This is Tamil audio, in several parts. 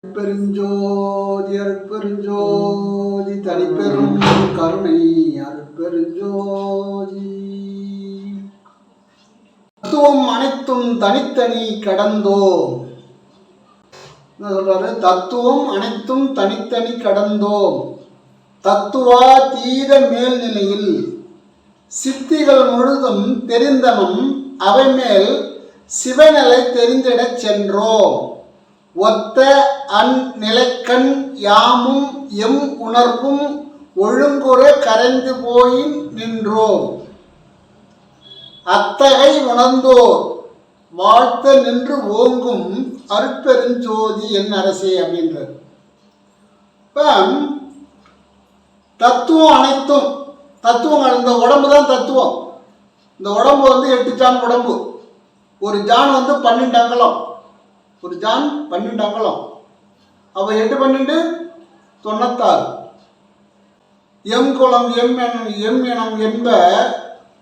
பெருஞ்சோதி அருட்பெருஞ்சோதி தனிப்பெரும் கருணை அருட்பெருஞ்சோதி. தத்துவம் அனைத்தும் தனித்தனி கடந்தோம். என்ன சொல்றாரு? தத்துவம் அனைத்தும் தனித்தனி கடந்தோம். தத்துவாதீத மேல்நிலையில் சித்திகள் முழுதும் தெரிந்தவன் அவை மேல் சிவநிலை தெரிந்திடச் சென்றோம். ஒத்த அந்நிலைக்கண் யாமும் எம் உணர்வும் ஒழுங்குற கரைந்து போய் நின்றோம். அத்தகை உணர்ந்தோர் வாழ்த்த நின்று ஓங்கும் அருட்பெருஞ்சோதி என் அரசே அப்படின்றது. இப்போ தத்துவம் அனைத்தும் தத்துவம், இந்த உடம்பு தான் தத்துவம். இந்த உடம்பு 8 ஜான் உடம்பு. ஒரு ஜான் 12 அங்கலம். ஒரு ஜான் 12 அங்கலம். அப்போ 8 12 96. எம் குலம் எம் எனம் என்ப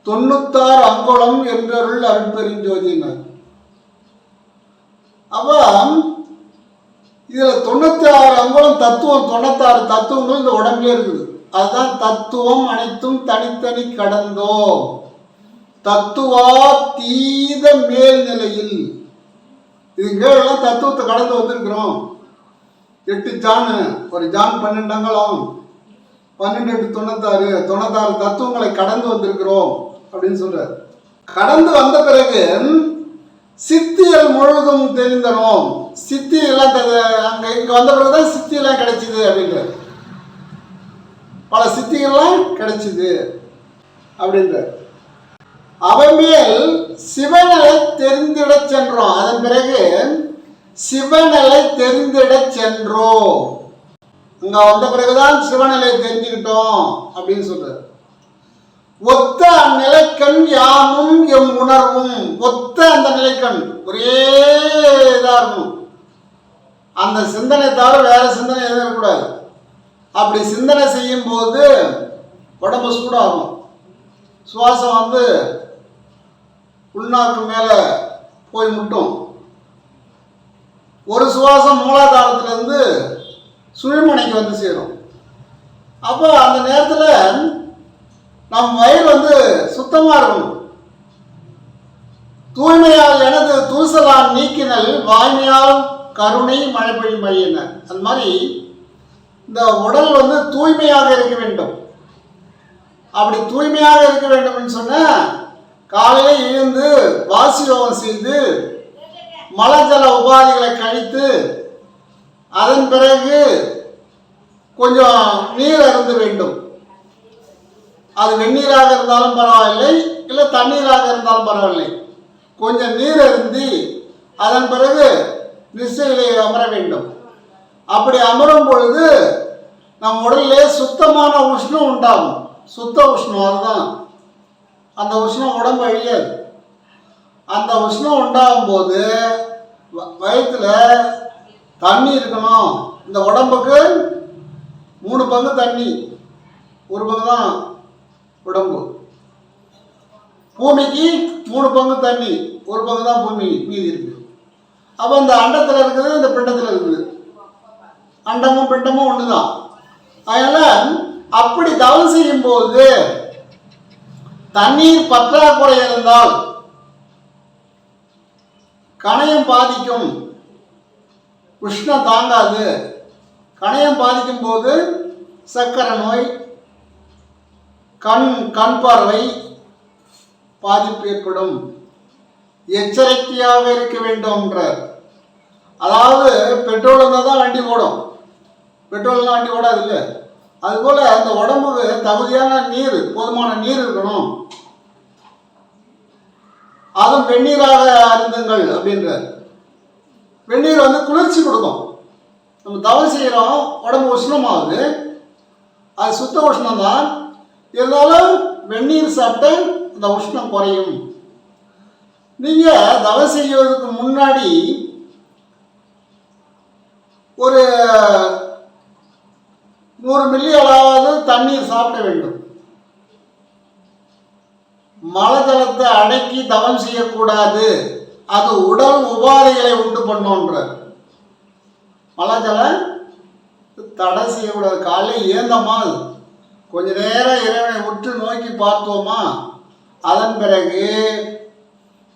96 அங்குலம் என்றருள் அருட்பெருஞ்சோதியினர். அப்போ இதில் 96 அங்குலம் தத்துவம், 96 தத்துவங்கள் இந்த உடம்புல இருக்குது. அதுதான் தத்துவம் அனைத்தும் தனித்தனி கடந்தோம். தத்துவாதீத மேல்நிலையில் இதுங்கெல்லாம் தத்துவத்தை கடந்து வந்திருக்கிறோம். 8 ஜான், ஒரு ஜான் 12 அங்கலம், 12 8 96 தத்துவங்களை கடந்து வந்திருக்கிறோம் அப்படின்னு சொல்றாரு. கடந்து வந்த பிறகு சித்திகள் முழுதும் தெரிந்தனோம். சித்தி எல்லாம் இங்க வந்த பிறகுதான் சித்தி எல்லாம் கிடைச்சிது அப்படின்றார். பல சித்திகள்லாம் கிடைச்சிது அப்படின்றார். அவன் மேல் சிவநிலை தெரிந்திட சென்றோம். அதன் பிறகு சிவநிலை தெரிந்திட சென்றோம். இங்க வந்த பிறகுதான் சிவநிலை தெரிஞ்சுக்கிட்டோம் அப்படின்னு சொல்றாரு. ஒத்த அந்நிலைக்கண் யாமும் எம் உணர்வும். ஒத்த அந்த நிலைக்கண் ஒரே இதா இருக்கும். அந்த சிந்தனை தவிர வேற சிந்தனை எதுவும் இருக்கக்கூடாது. அப்படி சிந்தனை செய்யும் போது உடம்பு சூடாகும். சுவாசம் உள்நாக்கு மேல போய் முட்டும். ஒரு சுவாசம் மூலாதாரத்திலிருந்து சுழிமனைக்கு சேரும். அப்போ அந்த நேரத்தில் நம் வயிறு சுத்தமா இருக்கணும். தூய்மையால் எனது தூசலான் நீக்கினல் வாய்மையால் கருணை மழைப்பொழி மையின. அந்த மாதிரி இந்த உடல் தூய்மையாக இருக்க வேண்டும். அப்படி தூய்மையாக இருக்க வேண்டும் சொன்ன காலையில் எழுந்து வாசி யோகம் செய்து மலஜல உபாதிகளை கழித்து அதன் பிறகு கொஞ்சம் நீர் அருந்த வேண்டும். அது வெந்நீராக இருந்தாலும் பரவாயில்லை, இல்லை தண்ணீராக இருந்தாலும் பரவாயில்லை. கொஞ்சம் நீர் அருந்தி அதன் பிறகு நிச்சயிலே அமர வேண்டும். அப்படி அமரும் பொழுது நம் உடலிலே சுத்தமான உஷ்ணம் உண்டாகும். சுத்த உஷ்ணம், அதுதான் அந்த உஷ்ணம் உடம்பு அழியாது. அந்த உஷ்ணம் உண்டாகும் போது வயிற்றுல தண்ணி இருக்கணும். இந்த உடம்புக்கு 3 பங்கு தண்ணி, 1 பங்கு தான் உடம்பு. பூமிக்கு 3 பங்கு தண்ணி, 1 பங்கு தான் பூமி மீதி இருக்கு. அப்போ இந்த அண்டத்தில் இருக்குது, இந்த பிண்டத்தில் இருக்குது. அண்டமும் பிண்டமும் ஒன்று தான். அதனால் அப்படி தவம் செய்யும் போது தண்ணீர் பற்றாக்குறை இருந்தால் கணையம் பாதிக்கும், உஷ்ணம் தாங்காது. கணையம் பாதிக்கும் போது சர்க்கரை நோய், கண் பார்வை பாதிப்பு ஏற்படும். எச்சரிக்கையாக இருக்க வேண்டும்ன்றார். அதாவது பெட்ரோல் இருந்தால் தான் வண்டி ஓடும், பெட்ரோல்லாம் வண்டி ஓடாது இல்லை. அதுபோல் அந்த உடம்புக்கு தகுதியான நீர், போதுமான நீர் இருக்கணும். அதுவும் வெந்நீராக அருந்துங்கள் அப்படின்றார். வெந்நீர் குளிர்ச்சி கொடுக்கும். நம்ம தவம் செய்கிறோம், உடம்பு உஷ்ணமாகுது, அது சுத்த உஷ்ணம் தான். இருந்தாலும் வெந்நீர் சாப்பிட்டு அந்த உஷ்ணம் குறையும். நீங்கள் தவம் செய்வதற்கு முன்னாடி ஒரு 100 மில்லி அளவாவது தண்ணீர் சாப்பிட வேண்டும். மலஜலத்தை அடக்கி தவம் செய்யக்கூடாது. அது உடல் உபாதைகளை உண்டு பண்ணுன்றார். மலாஜலம் தடை செய்யக்கூடாது. காலையில் ஏந்தோமா கொஞ்ச நேரம் இறைவனை உற்று நோக்கி பார்த்தோமா, அதன் பிறகு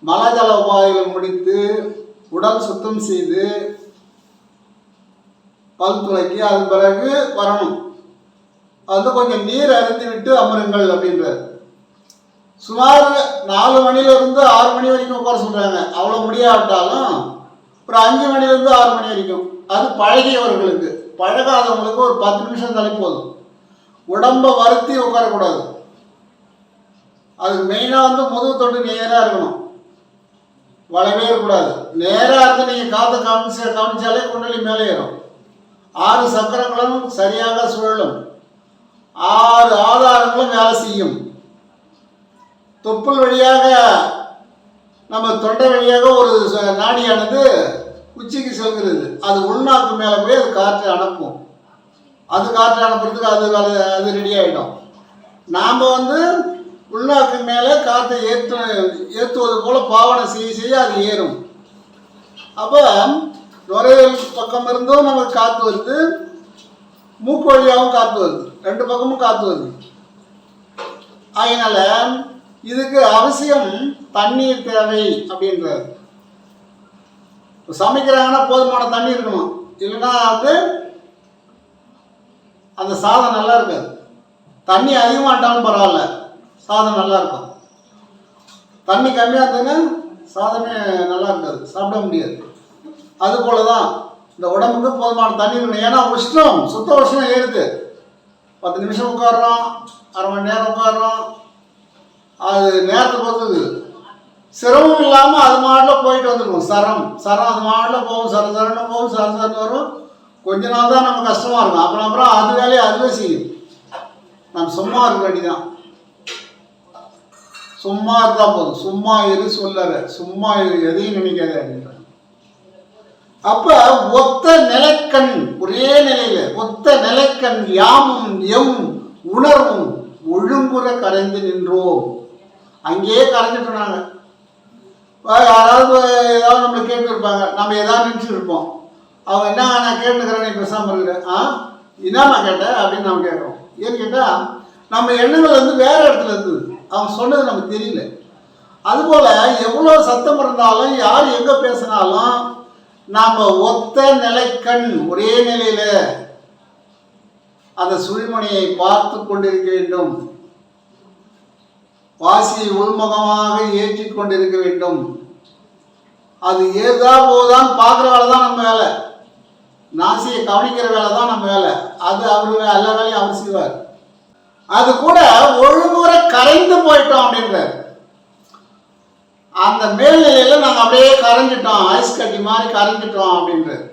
மலாஜல உபாதைகளை முடித்து உடல் சுத்தம் செய்து பல் துளைக்கி அதன் பிறகு வரணும். அது கொஞ்சம் நீர் அருந்தி விட்டு அமருங்கள் அப்படின்றார். சுமார் 4 மணிலிருந்து 6 மணி வரைக்கும் உட்கார சொல்கிறாங்க. அவ்வளோ முடியாவிட்டாலும் ஒரு 5 மணிலேருந்து 6 மணி வரைக்கும். அது பழகியவர்களுக்கு. பழகாதவங்களுக்கு ஒரு 10 நிமிஷம் தலை போதும். உடம்பை வருத்தி உட்காரக்கூடாது. அதுக்கு மெயினாக வந்து முதுகு தொட்டு நேராக இருக்கணும், வளவே இருக்கக்கூடாது. நேராக இருந்து நீங்கள் காற்றை கவனிச்சாலே குண்டலி மேலே ஏறும். 6 சக்கரங்களும் சரியாக சுழலும், 6 ஆதாரங்களும் வேலை செய்யும். தொப்புள் வழியாக நம்ம தொண்டை வழியாக ஒரு நாடியானது உச்சிக்கு செல்கிறது. அது உள்நாக்கு மேலே போய் அது காற்றை அனுப்பும். அது காற்று அனுப்புறதுக்கு அது ரெடி ஆகிடும். நாம் வந்து உள்நாக்கு மேலே காற்றை ஏற்றுவது போல் பாவனை செய்ய அது ஏறும். அப்போ நுரையீரல் பக்கம் இருந்தும் நமக்கு காற்று வருது, மூக்கு வழியாகவும் காற்று வருது, 2 பக்கமும் காற்று வருது. அதனால இதுக்கு அவசியம் தண்ணீர் தேவை அப்படின்றார். சமைக்கிறாங்கன்னா போதுமான தண்ணி இருக்கணும், இல்லைன்னா வந்து அந்த சாதம் நல்லா இருக்காது. தண்ணி அதிகமாட்டாலும் பரவாயில்ல, சாதம் நல்லா இருக்கும். தண்ணி கம்மியாக இருந்ததுன்னா சாதமே நல்லா இருக்காது, சாப்பிட முடியாது. அதுபோல தான் இந்த உடம்புக்கு போதுமான தண்ணி இருக்கணும். ஏன்னா உஷ்ணம், சுத்த உஷ்ணம் ஏறுது. 10 நிமிஷம் உட்காடுறோம், அரை மணி நேரம் உட்காடுறோம், அது நேரத்தை பொறுத்தது. சிரமம் இல்லாமல் அது மாட்டில் போயிட்டு வந்துருக்கும். சரம் அது மாட்டில் போகும், சரன்னு போகும், சரன்னு வரும். கொஞ்ச நாள் தான் நம்ம கஷ்டமாக இருக்கும். அப்புறம் அது வேலையை அதுவே செய்யும். நம்ம சும்மா இருக்க வேண்டிதான். சும்மா இருந்தால் போதும். சும்மா இரு சொல்லற, சும்மா இரு, எதையும் நினைக்காத அப்படின்ற. அப்போ ஒத்த நிலைக்கண், ஒரே நிலையில ஒத்த நிலைக்கண் யாமும் எம் உணர்வும் ஒழுங்குற கரைந்து நின்றோம். அங்கேயே கரைஞ்சிட்டோம். நாங்கள் யாராவது ஏதாவது நம்மளை கேட்டு இருப்பாங்க, நம்ம ஏதாவது நினச்சிட்டு இருப்போம். அவங்க என்ன நான் கேட்டுக்கிறேன், நீ பேசாமல் இருக்கிறேன், என்ன நான் கேட்டேன் அப்படின்னு நம்ம கேட்குறோம். ஏன்னு கேட்டால் நம்ம எண்ணங்கள் வந்து வேறு இடத்துல இருந்தது, அவங்க சொன்னது நமக்கு தெரியல. அதுபோல் எவ்வளோ சத்தம் இருந்தாலும் யார் எங்கே பேசினாலும் நாம் ஒத்த நிலைக்கண், ஒரே நிலையில் அந்த சுழிமணியை பார்த்து கொண்டிருக்க வேண்டும். வாசியை உள்முகமாக ஏற்றி கொண்டிருக்க வேண்டும். அது ஏதா போதான் பார்க்குற வேலை தான் நம்ம வேலை, நாசியை கவனிக்கிற வேலை தான் நம்ம வேலை. அது அவரு எல்லா வேலையும் அவர் செய்வார். அது கூட ஒழுங்குமுறை கரைந்து போயிட்டோம் அப்படின்றார். அந்த மேல்நிலையில் நாங்கள் அப்படியே கரைஞ்சிட்டோம், ஐஸ் கட்டி மாதிரி கரைஞ்சிட்டோம் அப்படின்றார்.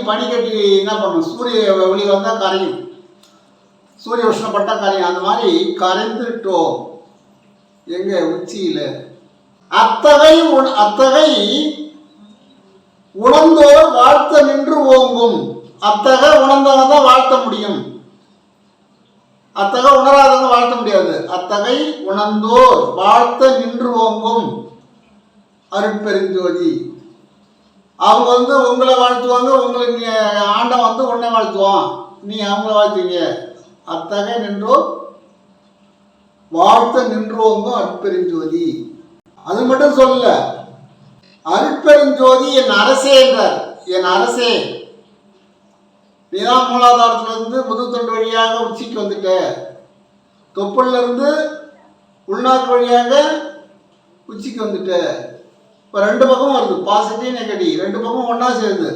பனிக்கட்டி என்ன பண்ணும், சூரிய ஒளி வந்தால் கரையும், சூரிய உஷ்ணப்பட்டால் கரையும். அந்த மாதிரி கரைந்துட்டோம் எங்க உச்சியில். அத்தகை உணர்ந்தோர் வாழ்த்த நின்று ஓங்கும். அத்தகை உணர்ந்தவங்க தான் வாழ்த்த முடியும், அத்தகை உணராதவங்க வாழ்த்த முடியாது. அத்தகை உணர்ந்தோர் வாழ்த்த நின்று ஓங்கும் அருட்பெருஞ்சோதி. அவங்க வந்து உங்களை வாழ்த்துவாங்க, உங்களுக்கு ஆண்டம் வந்து உன்னை வாழ்த்துவான், நீ அவங்கள வாழ்த்துவீங்க. அத்தகை நின்றோர் வாழ்த்த நின்றோங்கும் அருட்பெருஞ்சோதி. அது மட்டும் சொல்லல, அருட்பெருஞ்சோதி என் அரசே என்றார். என் அரசே, நீதான் மூலாதாரத்திலிருந்து முதுகுத்தண்டு வழியாக உச்சிக்கு வந்துட்ட, தொப்புள்ள இருந்து உள்நாக்கு வழியாக உச்சிக்கு வந்துட்ட. இப்போ 2 பக்கமும் வருது, பாசிட்டிவ் நெகட்டிவ், 2 பக்கமும் ஒன்றா சேருது.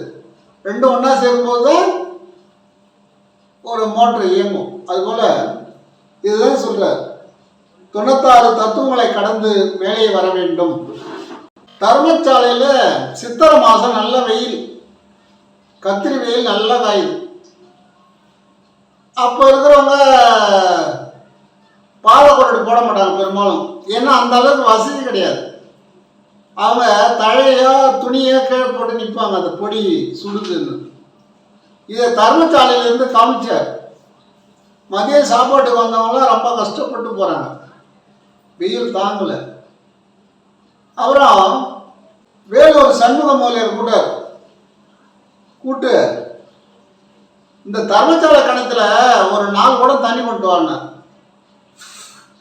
2 ஒன்றா சேரும்போது தான் ஒரு மோட்டர் இயங்கும். அதுபோல் இதுதான் சொல்கிறார், 96 தத்துவங்களை கடந்து மேலே வர வேண்டும். தர்மசாலையில் சித்திரை மாதம் நல்ல வெயில், கத்திரி வெயில் நல்லா காயுது. அப்போ இருக்கிறவங்க பாலக்கொரடு போட மாட்டாங்க பெரும்பாலும், ஏன்னா அந்த அளவுக்கு வசதி கிடையாது. அவங்க தழையோ துணியோ கீழே போட்டு நிற்பாங்க, அந்த பொடி சுடுதுன்னு. இதை தர்மசாலையிலேருந்து காமிச்சார். மதிய சாப்பாட்டுக்கு வந்தவங்களாம் ரொம்ப கஷ்டப்பட்டு போகிறாங்க, வெயில் தாங்கலை. அப்புறம் வேலூர் சண்முக மூலையர் கூட கூட்டு இந்த தர்மசாலை கிணத்துல ஒரு 4 குடம் தண்ணி கொண்டு வாங்க.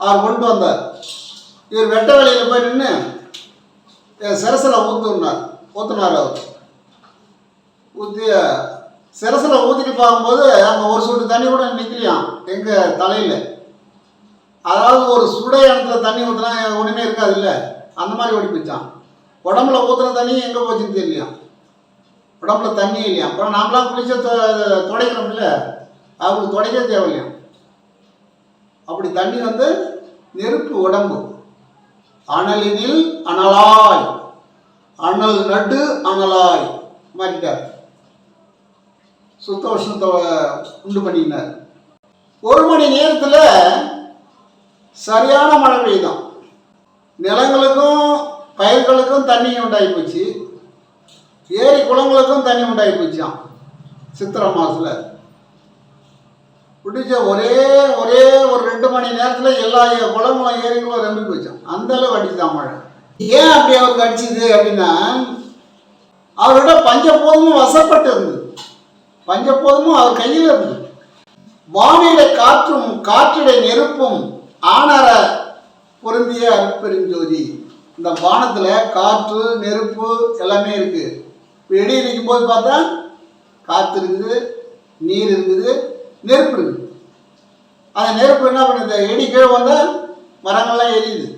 அவர் கொண்டு வந்தார். இவர் வெட்ட வேலையில் போய் நின்று சிரசில் ஊற்றுனார். அவர் ஊற்றி சிரசில் ஊற்றிட்டு பார்க்கும்போது அங்கே ஒரு சொட்டு தண்ணி கூட நிற்கலையாம் எங்கள் தலையில். அதாவது ஒரு சுடை இடத்துல தண்ணி ஊற்றினா ஒன்றுமே இருக்காது இல்லை, அந்த மாதிரி ஓடி போச்சான். உடம்புல ஊற்றுன தண்ணி எங்கே போச்சுன்னு தெரியலையாம், உடம்புல தண்ணி இல்லையா. அப்புறம் நாமளாம் குளிச்ச துடைக்கிறோம்ல, அவருக்கு துடைக்க தேவையில்லையாம். அப்படி தண்ணி வந்து நெருப்பு உடம்பு. அனலினில் அனலாய், அனல் நடு அனலாய் மாறிட்டார். சுத்த உஷ்ணத்தை உண்டு பண்ணினார். 1 மணி நேரத்தில் சரியான மழை பெய்தான். நிலங்களுக்கும் பயிர்களுக்கும் தண்ணி உண்டாகி போச்சு, ஏரி குளங்களுக்கும் தண்ணி உண்டாகி போச்சான். சித்திரை மாதத்தில் பிடிச்ச ஒரே ஒரு 2 மணி நேரத்தில் எல்லா குளங்களும் ஏரிகளும் ரம்பி போச்சான். அந்த அளவு அடிச்சுதான் மழை. ஏன் அப்படி அவருக்கு அடிச்சுது அப்படின்னா, அவரோட பஞ்சபோதமும் வசப்பட்டு இருந்தது. பஞ்சபோதமும் அவர் கையில் இருந்தது. வானிலை காற்றும் காற்றிடை நெருப்பும் ஆனர பொருந்திய அருட்பெருஞ்சோதி. இந்த வானத்தில் காற்று நெருப்பு எல்லாமே இருக்கு. வெடி இருக்கும் போது பார்த்தா காற்று இருக்குது, நீர் இருக்குது, நெருப்பு இருக்குது. அந்த நெருப்பு என்ன பண்ணுது, எடி கீழே வந்தால் மரங்கள்லாம் எரியுது.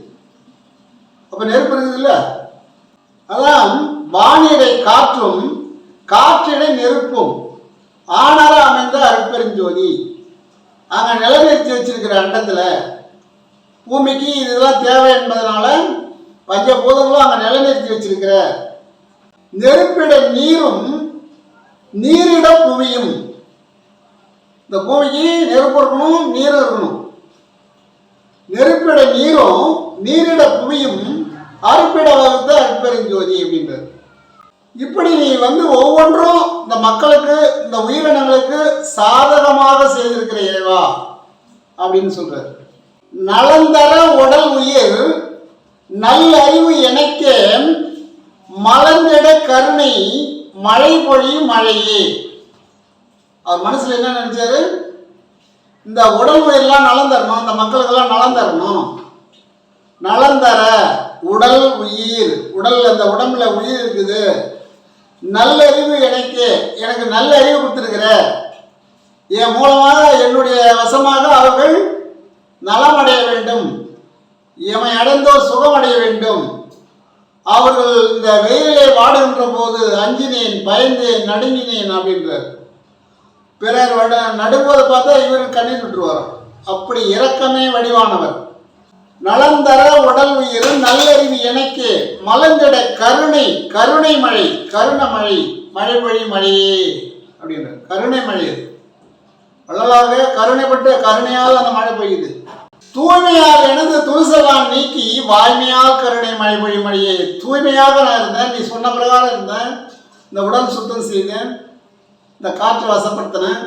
அப்போ நெருப்பு இருக்குது இல்லை. அதான் வானிலை காற்றும் காற்றிடை நெருப்பும் ஆனார அமைந்த அருட்பெருஞ்சோதி. அங்கே நிலநிறுத்தி வச்சிருக்கிற அண்டத்தில் பூமிக்கு இதெல்லாம் தேவை என்பதனால பஞ்சபூதங்களும் அங்கே நிலநிறுத்தி வச்சிருக்கிற நெருப்பிட நீரும் நீரிட புவியும். இந்த பூமிக்கு நெருப்பு இருக்கணும், நீர் இருக்கணும். நெருப்பிட நீரும் நீரிட புவியும் அறுப்பிட வகுத்த அருட்பெருஞ்சோதி அப்படின்றது. இப்படி நீ வந்து ஒவ்வொன்றும் இந்த மக்களுக்கு, இந்த உயிரினங்களுக்கு சாதகமாக செய்திருக்கிற இறைவா அப்படின்னு சொல்றாரு. நலந்தர உடல் உயிர் நல்லறிவு எனக்கே மலர்ந்திட கருணை மழை பொழி மழையே. அவர் மனசுல என்ன நினைச்சாரு, இந்த உடல் உயிரெல்லாம் நலம் தரணும், இந்த மக்களுக்கெல்லாம் நலம் தரணும். நலந்தர உடல் உயிர், உடல் அந்த உடம்புல உயிர் இருக்குது. நல்லறிவு எனக்கு நல்ல அறிவு கொடுத்துருக்கிற, என் மூலமாக என்னுடைய வசமாக அவர்கள் நலம் அடைய வேண்டும், எமை அடைந்தோர் சுகம் அடைய வேண்டும். அவர்கள் இந்த வெயிலே வாடுகின்ற போது அஞ்சினேன், பயந்தேன், நடுங்கினேன் அப்படின்றார். பிறர் நடும்போதை பார்த்தா இவர் கண்ணீர் விட்டுருவார். அப்படி இரக்கமே வடிவானவர். நலந்தர உடல் உயிர் நல்லறிவு எனக்கு மலர்ந்திட கருணை கருணை மழை கருண மழை மழை பொழி மழையே அப்படின்ற கருணை மழை. வள்ளலாக கருணைப்பட்டு கருணையால் அந்த மழை பெய்யுது. தூய்மையால் எனது துணிசெல்லாம் நீக்கி வாய்மையால் கருணை மழை பொழி மழையே. தூய்மையாக நான் இருந்தேன், நீ சொன்ன பிரகாரம் இருந்தேன். இந்த உடல் சுத்தம் செய்தேன், இந்த காற்றை வசப்படுத்தினேன்,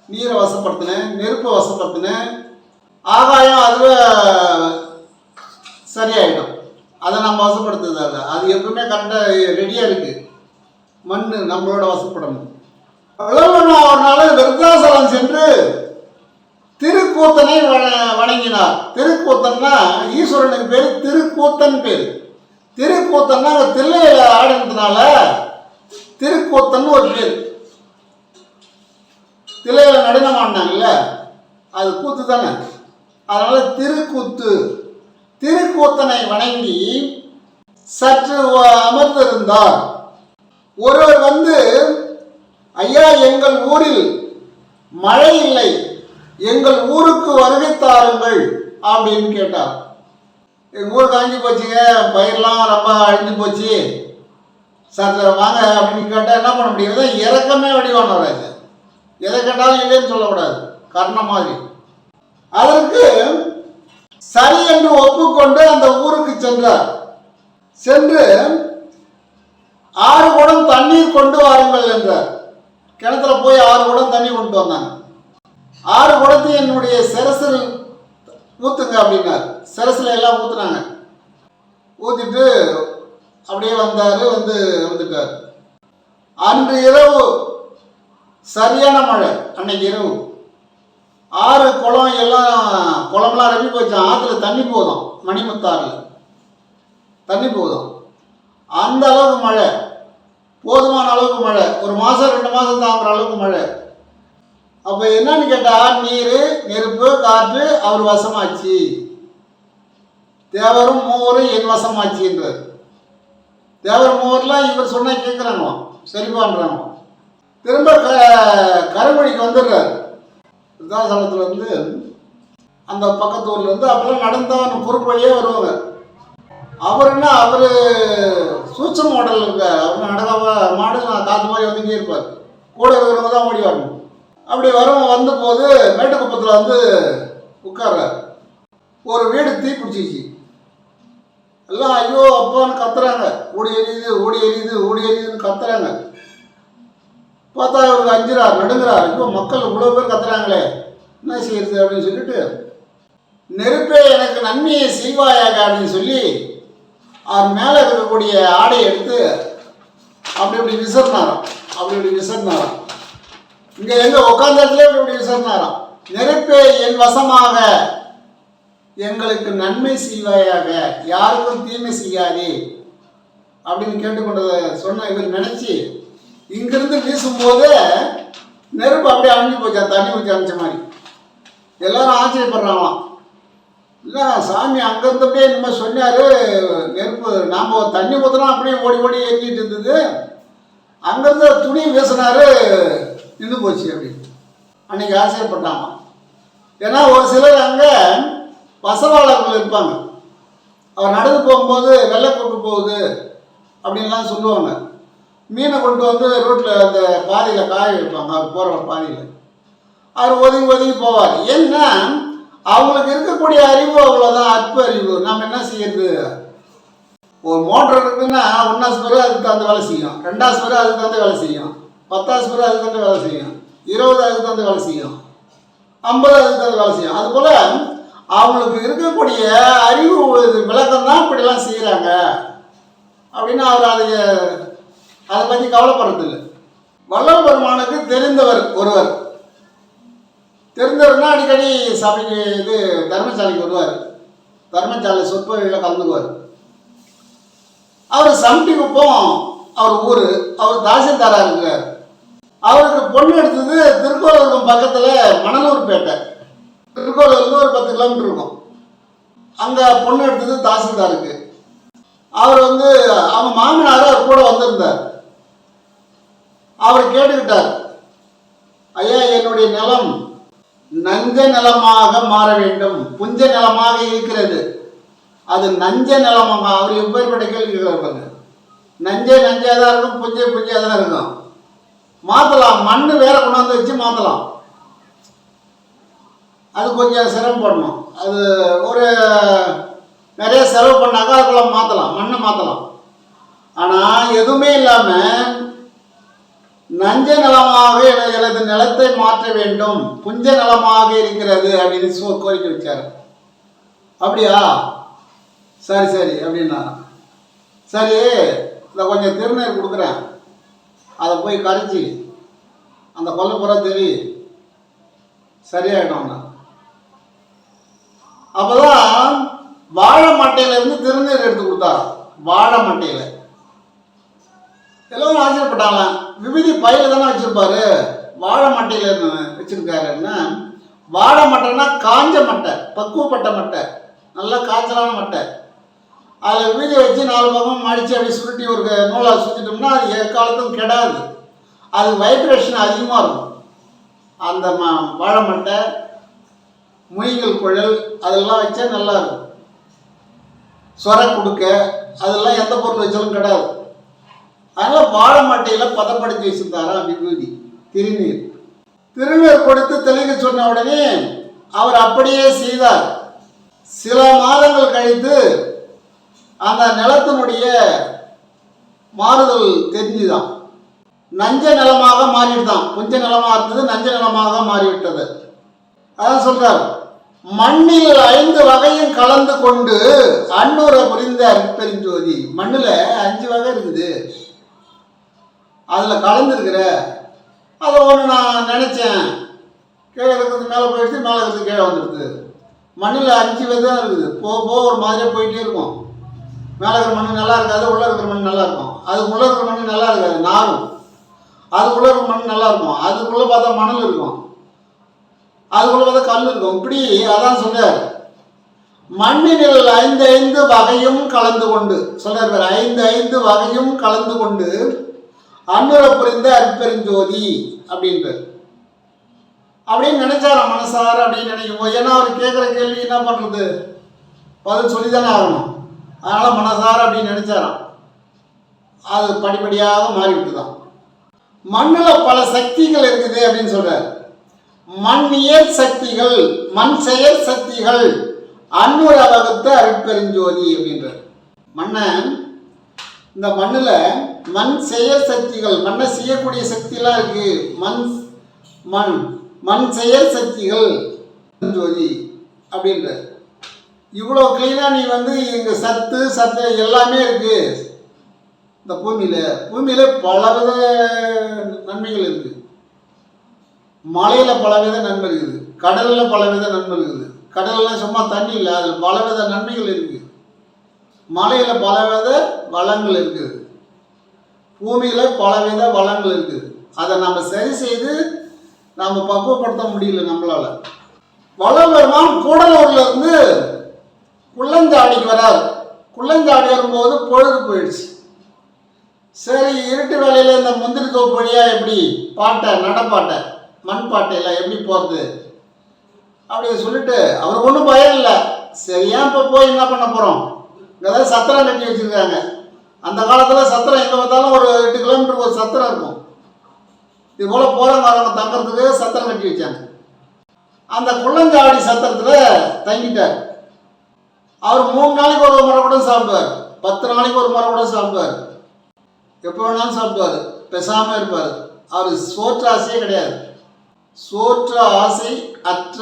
நீரை வசப்படுத்தினேன், நெருப்பை வசப்படுத்தினேன். ஆகாயம் அதுவே சரியாயிடும். அதை நம்ம வசப்படுத்துறதால அது எப்பவுமே கரெக்டாக ரெடியாக இருக்கு. மண் நம்மளோட வசப்படணும். ஒரு நாள் விருத்தாசலம் சென்று திருக்கூத்தனை வணங்கினார். திருக்கூத்தன்னா ஈஸ்வரனுக்கு பேர் திருக்கூத்தன் பேர். திருக்கூத்தன்னா தில்லையில ஆடினதுனால திருக்கூத்தன் ஒரு பேர். தில்லையில நடனம் ஆடினாங்கல்ல, அது கூத்து தானே, அதனால திருக்கூத்து. திருக்கூத்தனை வணங்கி சற்று அமர்ந்திருந்தார். ஒருவர் வந்து, ஐயா எங்கள் ஊரில் மழை இல்லை, எங்கள் ஊருக்கு வருகை தாருங்கள் அப்படின்னு கேட்டார். எங்கள் ஊர் காஞ்சி போச்சுங்க, பயிரெலாம் ரொம்ப அழிஞ்சு போச்சு, சற்று வாங்க அப்படின்னு கேட்டால் என்ன பண்ண முடியாது. இறக்கமே வடிவானவராது, எதை கேட்டாலும் இல்லைன்னு சொல்லக்கூடாது, கர்ண மாதிரி. அதற்கு சரி என்று ஒப்புக்கொண்டு அந்த ஊருக்கு சென்றார். சென்று 6 குடம் தண்ணீர் கொண்டு வாருங்கள் என்றார். கிணத்துல போய் 6 குடம் தண்ணி கொண்டு வந்தாங்க. 6 குடத்தை என்னுடைய சிரசில் ஊத்துங்க அப்படின்னார். சிரசில் எல்லாம் ஊத்துனாங்க. ஊத்திட்டு அப்படியே வந்துட்டார். அன்று இரவு சரியான மழை. அன்னைக்கு இரவு ஆறு குளம் எல்லாம் குளம்லாம் ரவி போச்சான். ஆற்றுல தண்ணி போதும், மணிமுத்தாறில் தண்ணி போதும். அந்த அளவுக்கு மழை, போதுமான அளவுக்கு மழை, ஒரு மாதம் 2 மாதம் தாங்குற அளவுக்கு மழை. அப்போ என்னன்னு கேட்டால், நீர் நெருப்பு காற்று அவர் வசமாச்சு, தேவரும் மூவரும் என் வசமாச்சுன்றார். தேவர் மூவர்லாம் இவர் சொன்னால் கேட்குறாங்களாம், சரி பண்ணுறாங்க. திரும்ப கருமொழிக்கு வந்துடுறார். விருத்தாசலத்துலேருந்து அந்த பக்கத்து ஊர்லேருந்து அப்போல்லாம் நடந்தவன் குறுக்கு வழியே வருவாங்க. அவருன்னா அவர் சூட்சம் மாடல் இருக்கார். அவர் நடக்க மாடல் காற்று மாதிரி வந்துட்டே இருப்பார். கூட இருக்கிறவங்க தான் ஓடி வரணும். அப்படி வந்த போது மேட்டுக்குப்பத்தில் வந்து உட்கார்றார். ஒரு வீடு தீ பிடிச்சிச்சு. எல்லாம் ஐயோ அப்பான்னு கத்துறாங்க. ஓடி எரியுது ஓடி எரியுது ஓடி எரியுதுன்னு கத்துறாங்க. பார்த்தா அவருக்கு அஞ்சுறார், நடுங்கிறார். ஐயோ மக்கள் இவ்வளோ பேர் கத்துறாங்களே, என்ன செய்யறது அப்படின்னு சொல்லிட்டு, நெருப்பே எனக்கு நன்மையை செய்வாயாக அப்படின்னு சொல்லி அவர் மேலே இருக்கக்கூடிய ஆடையை எடுத்து அப்படி இப்படி விசர்னாராம். அப்படி இப்படி விசர்னாராம். இங்கே எங்கே உட்காந்த இடத்துல இப்படி விசர்னாராம். நெருப்பே என் வசமாக எங்களுக்கு நன்மை செய்வாயாக, யாருக்கும் தீமை செய்யாதே அப்படின்னு கேட்டுக்கொண்டதை சொன்ன இவர் நினச்சி இங்கிருந்து வீசும்போது நெருப்பு அப்படியே அணிஞ்சு போச்சா, தண்ணி ஊற்றி அணிச்ச மாதிரி. எல்லாரும் ஆச்சரியப்படுறாங்களாம். இல்லை சாமி அங்கேருந்து அப்படியே இந்த மாதிரி சொன்னார், நெருப்பு நாம் தண்ணி ஊற்றினா அப்படியே ஓடி ஓடி எரிஞ்சிட்டு இருந்தது, அங்கேருந்து துணி வீசினாரு நின்று போச்சு அப்படின்னு அன்றைக்கி ஆச்சரியப்பட்டாங்க. ஏன்னா ஒரு சிலர் அங்கே வசவாளர்கள் இருப்பாங்க. அவர் நடந்து போகும்போது வெள்ளை கொண்டு போகுது அப்படின்லாம் சொல்லுவாங்க. மீனை கொண்டு வந்து ரோட்டில் அந்த பாதியில் காய வைப்பாங்க. அவர் போகிற பாதியில் அவர் ஒதுங்கி ஒதுங்கி போவார். ஏன்னா அவங்களுக்கு இருக்கக்கூடிய அறிவு அவ்வளோதான், அற்ப அறிவு. நம்ம என்ன செய்யறது, ஒரு மோட்டர் இருக்குன்னா 1ஆம் ஸ்பெரு அதுக்கு தகுந்த வேலை செய்யும், 2ஆம் ஸ்பெரு அதுக்கு தகுந்த வேலை செய்யும், 10ஆம் ஸ்பெரு அதுக்கு தகுந்த வேலை செய்யும், 20 அதுக்கு தகுந்த வேலை செய்யும், 50 அதுக்கு தகுந்த வேலை செய்யும். அதுபோல் அவங்களுக்கு இருக்கக்கூடிய அறிவு விளக்கம் தான் இப்படிலாம் செய்கிறாங்க அப்படின்னு அவர் அதை பற்றி கவலைப்படுறதில்லை. வள்ளல் பெருமானுக்கு தெரிந்தவர் ஒருவர், தெரிந்தவர்னா அடிக்கடி சபைக்கு தர்மசாலைக்கு வருவார். தர்மசாலை சொற்பொழிவில் கலந்துக்குவார். அவர் சம்டிக்குப்பம் அவர் ஊர், அவர் தாசில்தாராக இருக்கிறார். அவருக்கு பொண்ணு எடுத்தது திருக்கோவிலூர் பக்கத்தில் மணலூர்பேட்டை. திருக்கோவிலூர்லேருந்து ஒரு 10 கிலோமீட்டர் இருக்கும். அங்கே பொண்ணு எடுத்தது தாசில்தாருக்கு. அவர் அவங்க மாமனார் அவர் கூட வந்திருந்தார். அவர் கேட்டுக்கிட்டார், ஐயா என்னுடைய நிலம் நஞ்ச நிலமாக மாற வேண்டும், புஞ்ச நிலமாக இருக்கிறது, அது நஞ்ச நிலமாக. அவர் எப்பேற்பட்ட கேள்வி கேட்பாங்க. நஞ்சே நஞ்சாக தான் இருக்கும், புஞ்சை புஞ்சாக தான் இருக்கும். மாற்றலாம், மண் வேற கொண்டாந்து வச்சு மாற்றலாம். அது கொஞ்சம் சிரமப்படணும். அது ஒரு நிறைய செலவு பண்ணாக்கா அதுக்குள்ள மாற்றலாம், மண்ணை மாற்றலாம். ஆனால் எதுவுமே இல்லாமல் நஞ்ச நிலமாக எனது நிலத்தை மாற்ற வேண்டும், புஞ்ச நிலமாக இருக்கிறது அப்படின்னு கோரிக்கை வச்சார். அப்படியா, சரி சரி அப்படின்னா, சரி இந்த கொஞ்சம் திருநீர் கொடுக்குறேன், அதை போய் கரைச்சி அந்த கொல்லைப்புறம் தெரி சரியாயிட்டோம்னா. அப்போதான் வாழை மட்டையிலேருந்து திருநீர் எடுத்து கொடுத்தார். வாழை மட்டையில் எல்லாரும் ஆச்சரியப்பட்டாங்களாம். விபூதி பையில தானே வச்சிருப்பாரு, வாழை மட்டையில் வச்சிருக்காருன்னா. வாழை மட்டைன்னா காஞ்ச மட்டை, பக்குவப்பட்ட மட்டை, நல்லா காய்ச்சலான மட்டை. அதில் விபூதி வச்சு 4 பக்கம் மடித்து அப்படி சுருட்டி ஒரு நூலாக சுற்றிட்டோம்னா அது எக்காலத்தும் கெடாது. அது வைப்ரேஷன் அதிகமாக இருக்கும். அந்த வாழை மட்டை, முயங்கள் குழல் அதெல்லாம் வச்சா நல்லா இருக்கும். சொர கொடுக்க அதெல்லாம் எந்த பொருள் வச்சாலும் கிடையாது. அதனால் வாழை மட்டையில் பதப்படுத்தி வச்சுருந்தாராம் விபூதி, திருநீர். திருநீர் கொடுத்து தெளிக்க சொன்ன உடனே அவர் அப்படியே செய்தார். சில மாதங்கள் கழித்து அந்த நிலத்தினுடைய மாறுதல் தெரிஞ்சுதான். நஞ்ச நிலமாக மாறிவிட்டான். புஞ்ச நிலமாக இருந்தது நஞ்ச நிலமாக மாறிவிட்டது. அதான் சொல்றார், மண்ணில் 5 வகையும் கலந்து கொண்டு அன்னூரை புரிந்த அற்பெருஞ்சோதி. மண்ணில் 5 வகை இருக்குது. அதில் கலந்துருக்கிற, அதை ஒன்று நான் நினச்சேன், கீழே இருக்கிறது மேலே போயிடுச்சு, மேலே இருக்கிறது கீழே வந்துடுது. மண்ணில் 5 விதை தான் இருக்குது. போக போக ஒரு மாதிரியாக போயிட்டே இருக்கும். மேலே இருக்கிற மண் நல்லா இருக்காது, உள்ளே இருக்கிற மண் நல்லா இருக்கும். அதுக்குள்ளே இருக்கிற மண் நல்லா இருக்காது, நாரும். அதுக்குள்ளே இருக்கிற மண் நல்லா இருக்கும். அதுக்குள்ளே பார்த்தா மணல் இருக்கும், அதுக்குள்ளே பார்த்தா கல் இருக்கும். இப்படி அதான் சொல்றார், மண்ணினில் 5 வகையும் கலந்து கொண்டு சொல்றார். 5 வகையும் கலந்து கொண்டு அன்னுர புரிந்த அற்பெருஞ்சோதி அப்படின்ற அப்படின்னு நினைச்சாராம் மனசார. அப்படின்னு நினைக்கும் போது, ஏன்னா அவர் கேட்குற கேள்வி என்ன பண்ணுறது, பதில் சொல்லி தானே ஆகணும். அதனால் மனசார அப்படின்னு நினைச்சாராம். அது படிப்படியாக மாறிவிட்டுதான். மண்ணில் பல சக்திகள் இருக்குது அப்படின்னு சொல்றார். மண்ணியற் சக்திகள், மண் செயற் சக்திகள் அன்னுர வகுத்த அருட்பெருஞ்சோதி அப்படின்றார். இந்த மண்ணில் மண் செயற் சக்திகள், மண்ணை செய்யக்கூடிய சக்தியெல்லாம் இருக்கு. மண் செயற் சக்திகள் ஜோதி அப்படின்ற இவ்வளோ கிளீனாக நீ வந்து இங்கே சத்து எல்லாமே இருக்கு. இந்த பூமியில் பலவித நன்மைகள் இருக்குது. மலையில் பலவித நன்மை இருக்குது, கடலில் பலவித நன்மை இருக்குது. கடலில் சும்மா தண்ணி இல்லை, அதில் பலவித நன்மைகள் இருக்குது. மலையில் பலவித வளங்கள் இருக்குது, பூமியில் பலவித வளங்கள் இருக்குது. அதை நம்ம சரி செய்து நாம் பக்குவப்படுத்த முடியல நம்மளால். வளபெருமான் கூடலூர்ல இருந்து குள்ளஞ்சாடிக்கு வரார். குள்ளஞ்சாடி வரும்போது பொழுது போயிடுச்சு. சரி, இருட்டு வேலையில் இந்த முந்திரி தோப்பு வழியாக எப்படி நடப்பாட்டை மண் பாட்டையில் எப்படி போகிறது அப்படின்னு சொல்லிட்டு அவருக்கு ஒன்றும் பயம் இல்லை. சரியா இப்போ போய் என்ன பண்ண போகிறோம், இங்கே ஏதாவது சத்திரம் கட்டி வச்சுருக்காங்க. அந்த காலத்தில் சத்திரம் எங்கே பார்த்தாலும் ஒரு 8 கிலோமீட்டருக்கு ஒரு சத்திரம் இருக்கும். இது போல் போகிறவங்க வரவங்க தங்குறதுக்கு சத்திரம் கட்டி வச்சாங்க. அந்த குள்ளஞ்சாவடி சத்திரத்தில் தங்கிட்டார். அவர் 3 நாளைக்கு ஒரு முறை கூட சாப்பிடுவார், 10 நாளைக்கு ஒரு முறை கூட சாப்பிடுவார், எப்போ வேணாலும் சாப்பிடுவார், பேசாமல் இருப்பார். அவர் சோற்ற ஆசையே கிடையாது. சோற்ற ஆசை அற்ற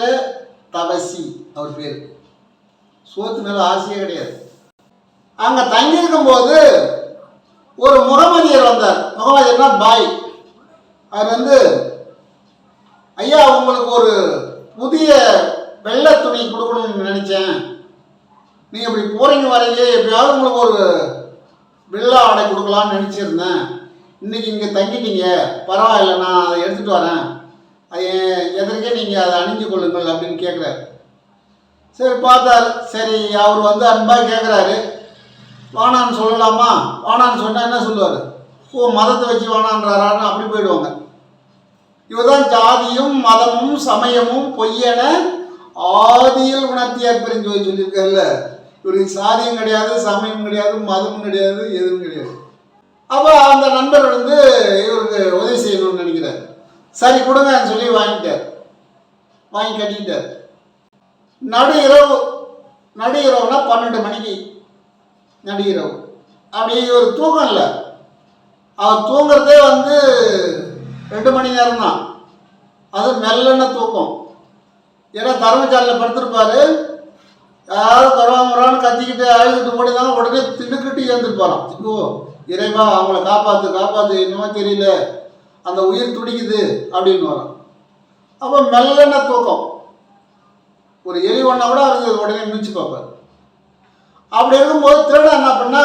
தவசி அவர் பேர். சோத்து மேலே ஆசையே கிடையாது. அங்கே தங்கியிருக்கும் போது ஒரு முகமதியர் வந்தார். முகமதியர்னா பாய். அவர் வந்து, ஐயா உங்களுக்கு ஒரு புதிய வெள்ளை துணி கொடுக்கணும்னு நினச்சேன், நீங்கள் இப்படி போகிறீங்க வரையிலே எப்படியாவது உங்களுக்கு ஒரு வெள்ளை ஆடை கொடுக்கலான்னு நினச்சிருந்தேன். இன்றைக்கி இங்கே தங்கிட்டீங்க, பரவாயில்ல, நான் அதை எடுத்துகிட்டு வரேன், அது எதற்கே நீங்கள் அதை அணிஞ்சு கொள்ளுங்கள் அப்படின்னு கேட்குறாரு. சரி பார்த்தார். சரி, அவர் வந்து அன்பாக கேட்குறாரு. வானான்னு சொல்லலாமா? வானான்னு சொன்னால் என்ன சொல்லுவார், ஓ மதத்தை வச்சு வானான்றாரான்னு அப்படி போயிடுவாங்க. இவர்தான் ஜாதியும் மதமும் சமயமும் பொய்யென ஆதியில் உணர்த்திய பெருஞ்சோதி சொல்லியிருக்காருல்ல. இவருக்கு சாதியும் கிடையாது, சமயம் கிடையாது, மதமும் கிடையாது, எதுவும் கிடையாது. அப்போ அந்த நண்பர் வந்து இவருக்கு உதவி செய்யணும்னு நினைக்கிறார். சரி கொடுங்கன்னு சொல்லி வாங்கிட்டார். வாங்கி கட்டிக்கிட்டார். நடு இரவுனா 12 மணிக்கு நடு இரவு. அப்படி ஒரு தூக்கம் இல்லை. அவர் தூங்குறதே வந்து 2 மணி நேரம் தான். அது மெல்லன தூக்கம். ஏன்னா தர்மசாலையில் படுத்திருப்பாரு. யாராவது கருவாமரான்னு கத்திக்கிட்டு அழுதுட்டு ஓடினாலும் உடனே திடுக்கிட்டு எழுந்திருப்பாராம். இப்போ இறைவா அவங்கள காப்பாற்று என்னமோ தெரியல, அந்த உயிர் துடிக்குது அப்படின்னு வரும். அப்போ மெல்லன தூக்கம். ஒரு எலி ஒன்றா கூட அவருக்கு உடனே மிதிச்சு பார்ப்பார். அப்படி இருக்கும்போது திருடன் என்ன பண்ணா,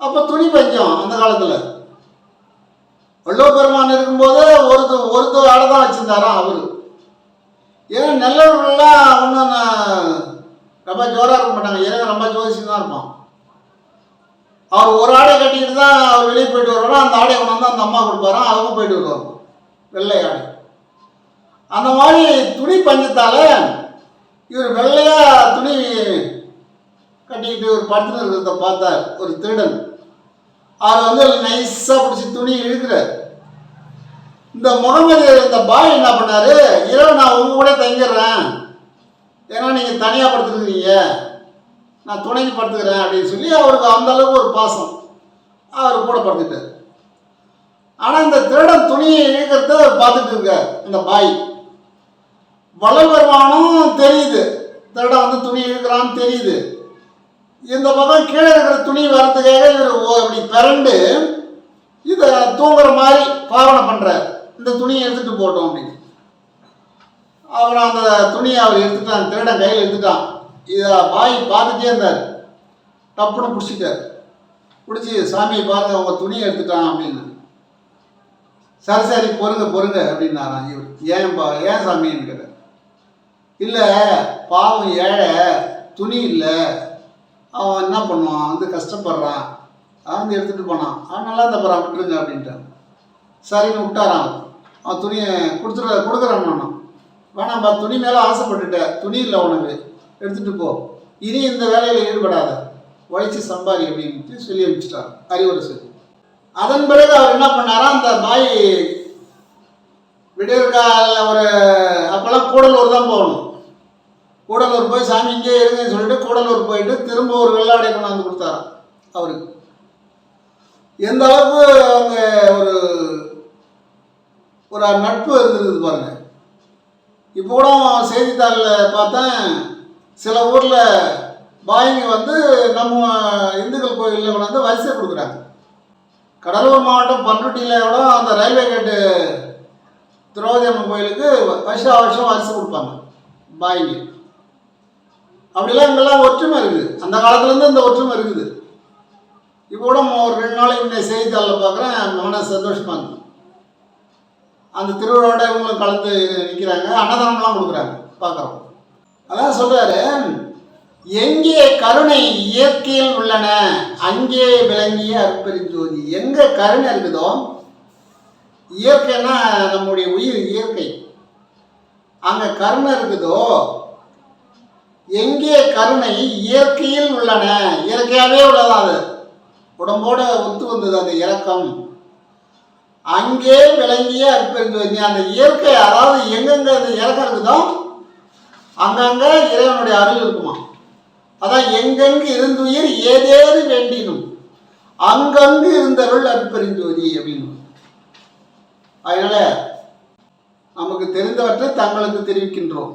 அப்போ துணி பஞ்சம் அந்த காலத்தில். வள்ளுவபெருமான் இருக்கும்போது ஒரு ஆடை தான் வச்சுருந்தாராம் அவர். ஏன்னா நெல்லூர்லாம் ஒன்றும் ரொம்ப ஜோராக இருக்க மாட்டாங்க, ஏன்னா ரொம்ப ஜோதிச்சு தான் இருப்பான். அவர் ஒரு ஆடை கட்டிக்கிட்டு தான் அவர் வெளியே போயிட்டு வருவாரோ, அந்த ஆடையை கொண்டு வந்து அந்த அம்மா கொடுப்பாராம், அவங்க போயிட்டு வருவாங்க வெள்ளை ஆடை. அந்த மாதிரி துணி பஞ்சத்தால் இவர் வெள்ளையாக துணி கட்டிக்கிட்டு ஒரு படுத்துன்னு இருக்கிறத பார்த்தார் ஒரு திருடன். அவர் வந்து நைஸாக பிடிச்சி துணி இழுக்கிறார். இந்த முகமது இந்த பாய் என்ன பண்ணாரு, இரவு நான் உங்க கூட தங்கிடுறேன், ஏன்னா நீங்கள் தனியாக படுத்துருக்கிறீங்க, நான் துணைக்கு படுத்துக்கிறேன் அப்படின்னு சொல்லி அவருக்கு அந்த அளவுக்கு ஒரு பாசம். அவர் கூட படுத்துட்டார். ஆனால் இந்த திருடன் துணியை இழுக்கிறத பார்த்துட்டு இருக்கார் இந்த பாய். வளபெருமானும் தெரியுது, திருடன் வந்து துணி இழுக்கிறான்னு தெரியுது. இந்த பக்கம் கீழே இருக்கிற துணி வரத்துக்காக இவர் இப்படி பிறண்டு இதை தூங்குற மாதிரி பாவனை பண்ணுறார். இந்த துணியை எடுத்துகிட்டு போட்டோம் அப்படின்னு. அப்புறம் அந்த துணியை அவர் எடுத்துட்டான், திருடன் கையில் எடுத்துட்டான். இதை பாய் பார்த்துட்டே இருந்தார். டப்புன்னு பிடிச்சிட்டார். பிடிச்சி சாமியை பாருங்க அவங்க துணியை எடுத்துட்டான் அப்படின்னு. சரி சரி பொறுங்க அப்படின்னாரான் இவர். ஏன் சாமின்னு கேட்டார். இல்லை பாவம் ஏழை, துணி இல்லை, அவன் என்ன பண்ணுவான், வந்து கஷ்டப்படுறான், அவன் வந்து எடுத்துகிட்டு போனான், அவன் நல்லா இருந்தப்பறான், விட்டுருங்க அப்படின்ட்டான். சரின்னு விட்டாரான். அவன் துணியை கொடுக்குறான். நானும் வேணாம்பா, துணி மேலே ஆசைப்பட்டுட்டேன், துணி இல்லை உனக்கு, எடுத்துகிட்டு போ, இனி இந்த வேலையில் ஈடுபடாத, உழைச்சி சம்பாதி அப்படின்ட்டு சொல்லி அனுப்பிச்சிட்டார், அறிவுரை சொல்லி. அதன் பிறகு அவர் என்ன பண்ணாரா, அந்த பாய் விடியற்கால ஒரு அப்போல்லாம் கூடலூர் தான் போகணும். கூடலூர் போய் சாமி இங்கே இருங்கன்னு சொல்லிட்டு கூடலூர் போயிட்டு திரும்ப ஒரு வெள்ளாடை கொண்டாந்து கொடுத்தாராம் அவருக்கு. எந்த அளவுக்கு அவங்க ஒரு நட்பு இருந்திருக்குது பாருங்க. இப்போ கூட செய்தித்தாளில் பார்த்தேன், சில ஊரில் பாய்ங்க வந்து நம்ம இந்துக்கள் கோயிலில் கொண்டாந்து வரிசை கொடுக்குறாங்க. கடலூர் மாவட்டம் பண்ருட்டியில் கூட அந்த ரயில்வே கேட்டு திரௌபதி அம்மன் கோயிலுக்கு வருஷம் வரிசை கொடுப்பாங்க பாய்ங்க. அப்படிலாம் இங்கெல்லாம் ஒற்றுமை இருக்குது. அந்த காலத்துலேருந்து இந்த ஒற்றுமை இருக்குது. இப்போ கூட ஒரு 2 நாளைக்கு முன்னே செய்தித்தாளில் பார்க்குறேன், மன சந்தோஷமாக இருக்குது. அந்த திருவிழாவோட இவங்களும் கலந்து நிற்கிறாங்க, அன்னதானம்லாம் கொடுக்குறாங்க, பார்க்குறோம். அதான் சொல்கிறாரு, எங்கே கருணை இயற்கையில் உள்ளன அங்கே விளங்கிய அற்பெருஞ்சோதி. எங்கே கருணை இருக்குதோ, இயற்கைன்னா நம்முடைய உயிர் இயற்கை, அங்கே கருணை இருக்குதோ, எங்கே கருணை இயற்கையில் உள்ளன, இயற்கையாகவே உள்ளதான், அது உடம்போட ஒத்து வந்தது அந்த இரக்கம், அங்கே விளங்கிய அற்பெருஞ்சோதி. அந்த இயற்கை, அதாவது எங்கெங்க அந்த இறக்கம் இருக்குதோ அங்கங்கே இறைவனுடைய அருள் இருக்குமா. அதான் எங்கெங்கு இருந்துயிர் ஏதேது வேண்டினும் அங்கங்கு இருந்தருள் அற்பெருஞ்சோதி அப்படின்னு. அதனால நமக்கு தெரிந்தவற்றை தங்களுக்கு தெரிவிக்கின்றோம்.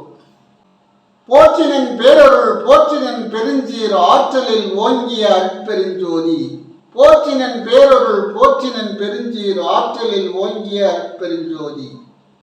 போற்றினின் பேரருள் போற்றினின் பெருஞ்சீர் ஆற்றலில் ஓங்கிய அற்பெருஞ்சோதி. போற்றினின் பேரருள் போற்றினின் பெருஞ்சீர் ஆற்றலில் ஓங்கிய அற்பெருஞ்சோதி.